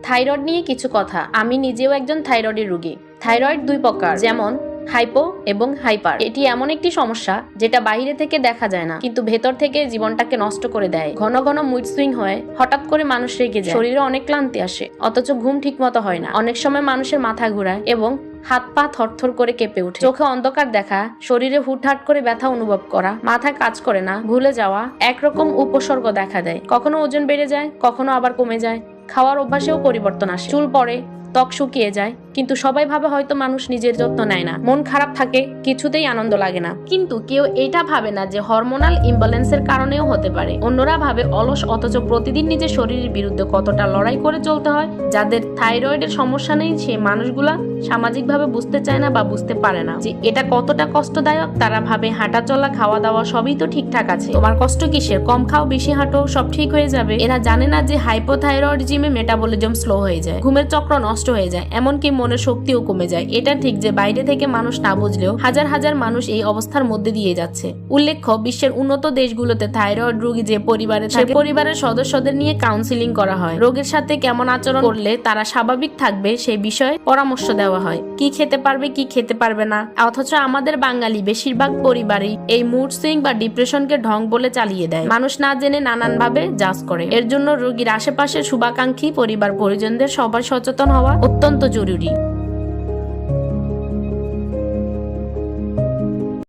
Thyroid নিয়ে কিছু কথা। আমি নিজেও একজন থাইরয়েডের রোগী। থাইরয়েড দুই প্রকার, যেমন হাইপো এবং হাইপার। এটি এমন একটি সমস্যা যেটা বাইরে থেকে দেখা যায় না, কিন্তু ভেতর থেকে জীবনটাকে নষ্ট করে দেয়। ঘন ঘন মুড সুইং হয়, হঠাৎ করে মানুষ রেগে যায়, শরীরে অনেক ক্লান্তি আসে, অথচ ঘুম ঠিক মতো হয় না। অনেক সময় মানুষের মাথা ঘোরায় এবং হাত পা থরথর করে কেঁপে ওঠে, চোখে অন্ধকার দেখা, শরীরে হুটহাট করে ব্যথা অনুভব করা, মাথা কাজ করে না, ভুলে যাওয়া, একরকম উপসর্গ দেখা দেয়। কখনো ওজন বেড়ে যায়, কখনো আবার কমে যায়। খাওয়ার অভ্যাসেও পরিবর্তন আসে, চুল পড়ে, ত্বক শুকিয়ে যায়। কিন্তু সবাই ভাবে হয়তো মানুষ নিজের যত্ন নেয় না, মন খারাপ থাকে, কিছুতেই আনন্দ লাগে না। কিন্তু কেউ এটা ভাবে না যে হরমোনাল ইমব্যালেন্সের কারণেও হতে পারে। অন্যরা ভাবে অলস, অথচ প্রতিদিন নিজের শরীরের বিরুদ্ধে কতটা লড়াই করে চলতে হয়। যাদের থাইরয়েডের সমস্যা নেই সেই মানুষগুলা সামাজিকভাবে বুঝতে চায় না বা বুঝতে পারে না যে এটা কতটা কষ্টদায়ক। তারা ভাবে হাঁটা চলা, খাওয়া দাওয়া সবই তো ঠিকঠাক আছে, তোমার কষ্ট কিসের, কম খাও বেশি হাঁটো সব ঠিক হয়ে যাবে। এরা জানে না যে হাইপোথাইরয়েডিজমে মেটাবলিজম স্লো হয়ে যায়, ঘুমের চক্র নষ্ট হয়ে যায়, এমনকি মনের শক্তিও কমে যায়। এটা ঠিক যে বাইরে থেকে মানুষ না বুঝলেও হাজার হাজার মানুষ এই অবস্থার মধ্যে দিয়ে যাচ্ছে। উল্লেখ্য, বিশ্বের উন্নত দেশগুলোতে থাইরয়েড রোগী যে পরিবারে থাকে, পরিবারের সদস্যদের নিয়ে কাউন্সিলিং করা হয়। রোগীর সাথে কেমন আচরণ করলে তারা স্বাভাবিক থাকবে সেই বিষয়ে পরামর্শ দেওয়া হয়, কি খেতে পারবে কি খেতে পারবে না। অথচ আমাদের বাঙালি বেশিরভাগ পরিবারই এই মুড সুইং বা ডিপ্রেশনকে ঢং বলে চালিয়ে দেয়। মানুষ না জেনে নানান ভাবে জাজ করে। এর জন্য রোগীর আশেপাশে শুভাকাঙ্ক্ষী পরিবার পরিজনদের সবার সচেতন হওয়া অত্যন্ত জরুরি।